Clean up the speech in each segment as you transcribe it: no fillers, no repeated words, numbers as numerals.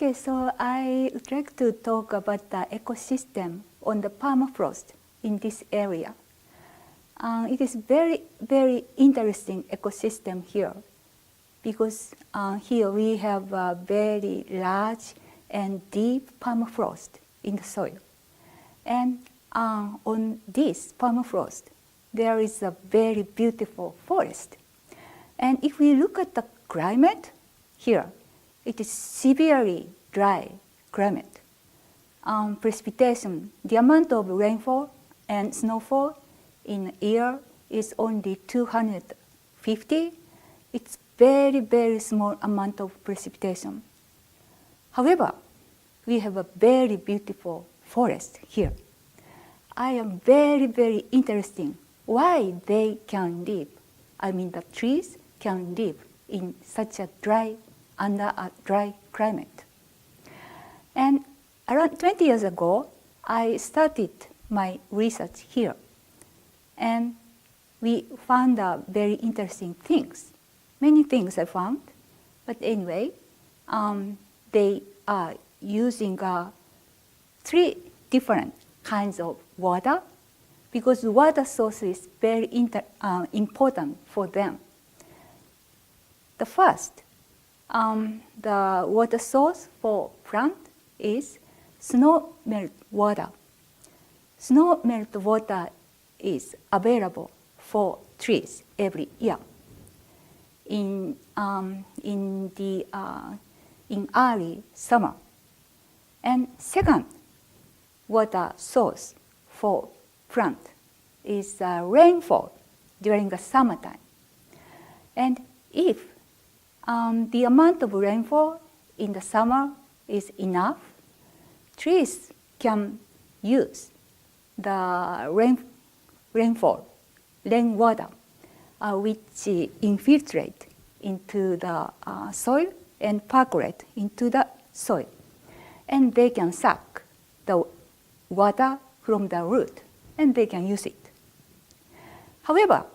Okay, so I would like to talk about the ecosystem on the permafrost in this area. It is very, very interesting ecosystem here because here we have a very large and deep permafrost in the soil. And on this permafrost, there is a very beautiful forest. And if we look at the climate here, it is severely dry climate. Precipitation, the amount of rainfall and snowfall in a year is only 250. It's very, very small amount of precipitation. However, we have a very beautiful forest here. I am very, very interesting why they can live. I mean, the trees can live in such a dry, under a dry climate. And around 20 years ago, I started my research here. And we found very interesting things. Many things I found. But anyway, they are using 3 different kinds of water because water source is very important for them. The first, the water source for plant is snow melt water. Snow melt water is available for trees every year. In early summer. And second water source for plant is rainfall during the summertime. And if the amount of rainfall in the summer is enough, trees can use the rainwater, which infiltrate into the soil and percolate into the soil. And they can suck the water from the root, and they can use it. However,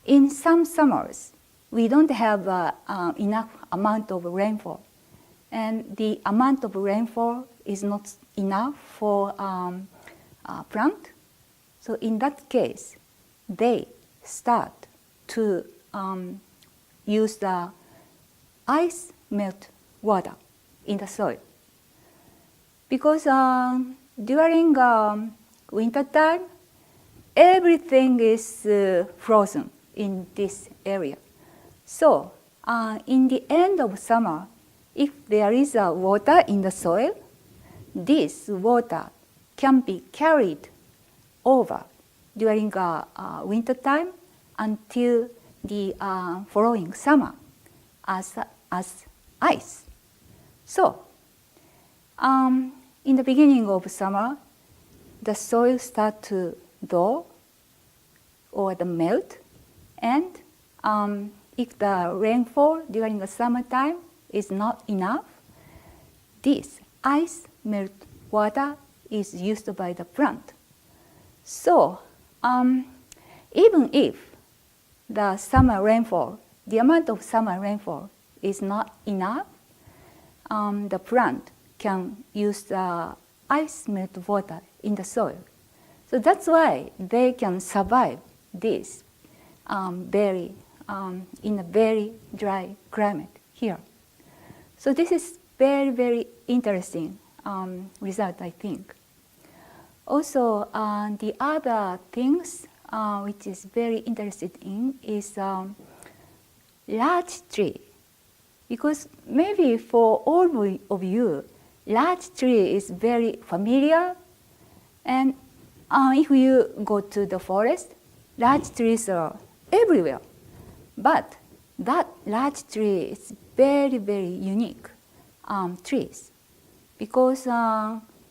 in some summers, we don't have enough amount of rainfall. And the amount of rainfall is not enough for plant. So in that case, they start to use the ice melt water in the soil. Because during winter time, everything is frozen in this area. So in the end of summer, if there is water in the soil, this water can be carried over during winter time until the following summer as ice. So in the beginning of summer, the soil starts to thaw or the melt, and if the rainfall during the summertime is not enough, this ice melt water is used by the plant. So even if the summer rainfall, the amount of summer rainfall is not enough, the plant can use the ice melt water in the soil. So that's why they can survive this in a very dry climate here. So this is very, very interesting result, I think. Also, the other things which is very interested in is large tree. Because maybe for all of you, large tree is very familiar. And if you go to the forest, large trees are everywhere. But that large tree is very, very unique trees because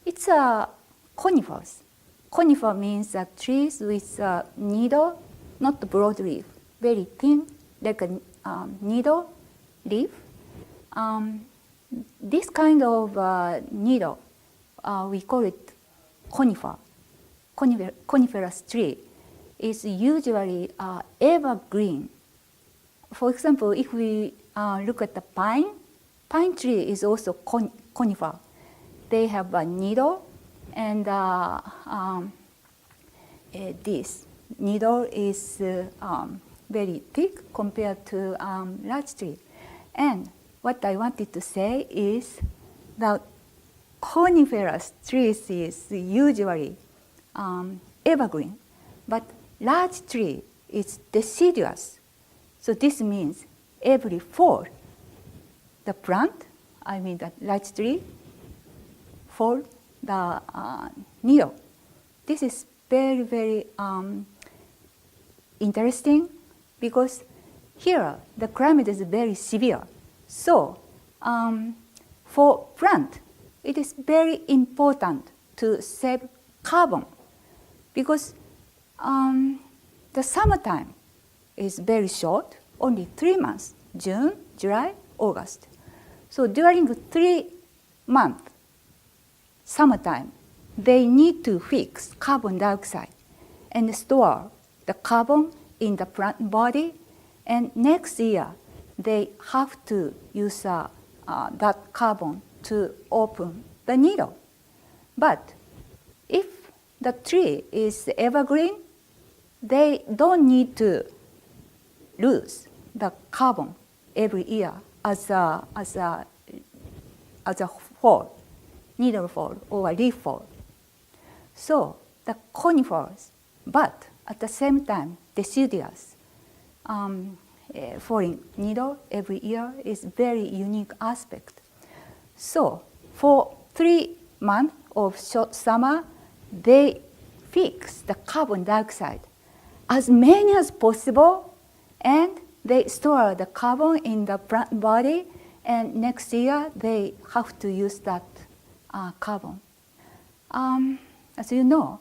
it's a conifers. Conifer means trees with a needle, not broad leaf, very thin, like a needle leaf. This kind of needle, we call it conifer. Coniferous tree is usually evergreen. For example, if we look at the pine, Pine tree is also conifer. They have a needle, and this needle is very thick compared to large tree. And what I wanted to say is that coniferous trees is usually evergreen, but large tree is deciduous. So this means every fall, the plant, I mean the large tree, fall the needle. This is very, very interesting because here the climate is very severe. So for plant, it is very important to save carbon because the summertime is very short, only 3 months, June, July, August. So during the 3 months, summertime, they need to fix carbon dioxide and store the carbon in the plant body, and next year they have to use that carbon to open the needle. But if the tree is evergreen, they don't need to lose the carbon every year as a fall, needle fall or a leaf fall. So the conifers, but at the same time deciduous, falling needle every year is very unique aspect. So for 3 months of short summer, they fix the carbon dioxide as many as possible, and they store the carbon in the plant body, and next year they have to use that carbon. As you know,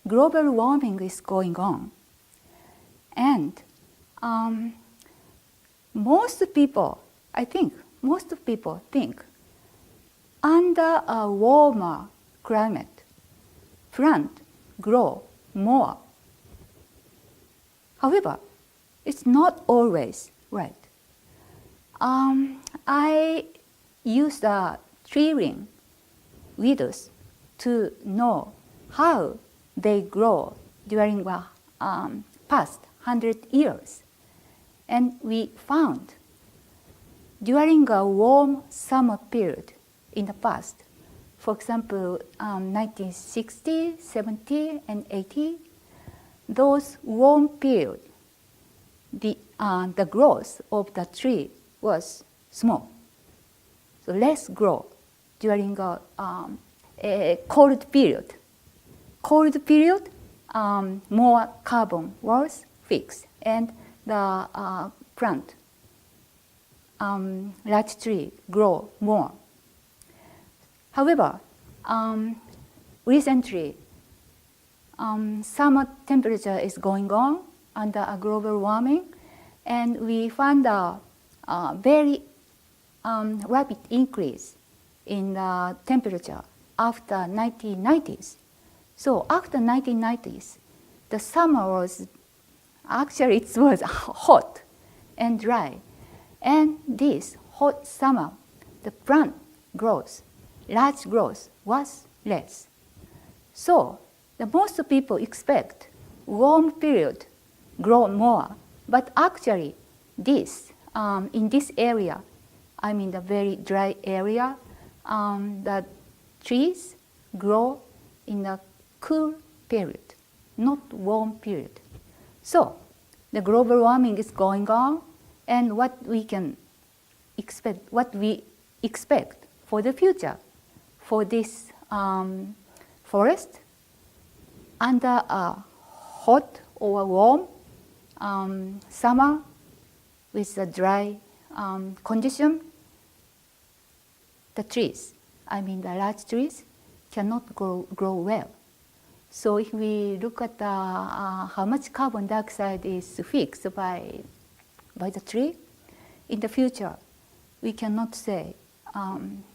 global warming is going on, and most people think under a warmer climate, plants grow more. However, it's not always right. I used a tree ring widows to know how they grow during the past 100 years. And we found during a warm summer period in the past, for example, 1960, 70, and 80, those warm periods, the growth of the tree was small. So less growth during a cold period. Cold period, more carbon was fixed, and the plant, large tree, grow more. However, recently, summer temperature is going on under a global warming, and we found a very rapid increase in the temperature after 1990s. So after 1990s, the summer was actually it was hot and dry, and this hot summer, the plant growth, large growth was less. So the most people expect warm period grow more, but actually this in this area, I mean the very dry area, the trees grow in a cool period, not warm period. So the global warming is going on, and what we expect for the future for this forest under a hot or warm summer with a dry condition, the trees, I mean the large trees, cannot grow well. So if we look at how much carbon dioxide is fixed by the tree, in the future, we cannot say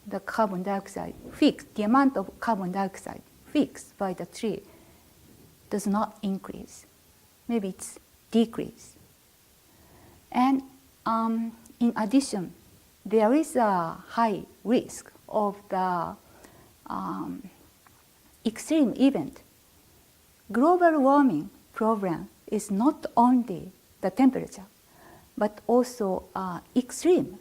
the carbon dioxide fixed, the amount of carbon dioxide fixed by the tree does not increase. Maybe it's decrease. And in addition, there is a high risk of the extreme event. Global warming problem is not only the temperature, but also extreme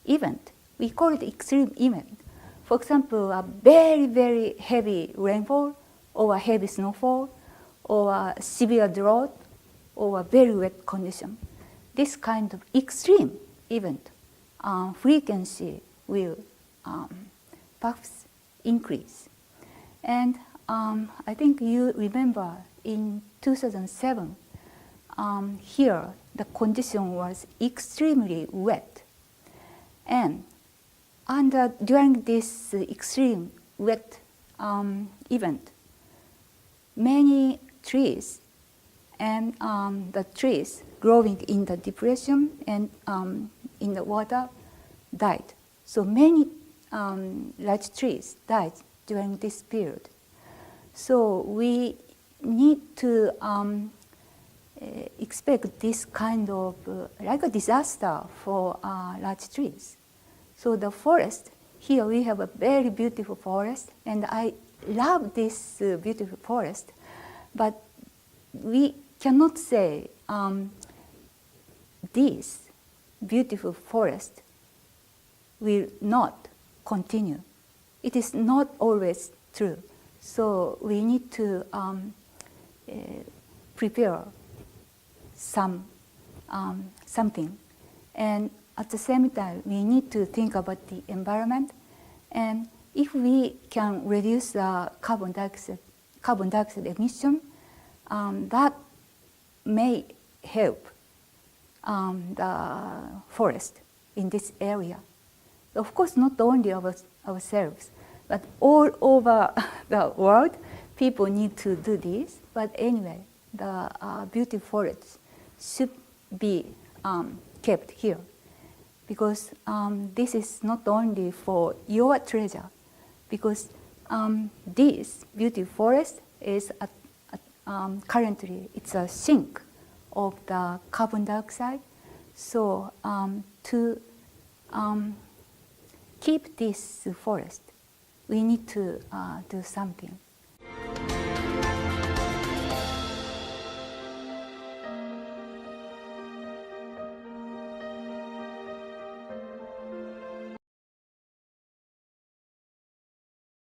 event. We call it extreme event. For example, a very, very heavy rainfall, or a heavy snowfall, or a severe drought, or a very wet condition. This kind of extreme event frequency will perhaps increase. And I think you remember in 2007, here the condition was extremely wet. And during this extreme wet event, many trees and the trees growing in the depression and in the water died. So many large trees died during this period. So we need to expect this kind of like a disaster for large trees. So the forest, here we have a very beautiful forest, and I love this beautiful forest, but we cannot say this beautiful forest will not continue. It is not always true. So we need to prepare something. And at the same time, we need to think about the environment. And if we can reduce the carbon dioxide emission, that may help the forest in this area. Of course, not only ourselves, but all over the world, people need to do this. But anyway, the beautiful forests should be kept here, because this is not only for your treasure, because this beautiful forest is currently it's a sink of the carbon dioxide. So to keep this forest, we need to do something.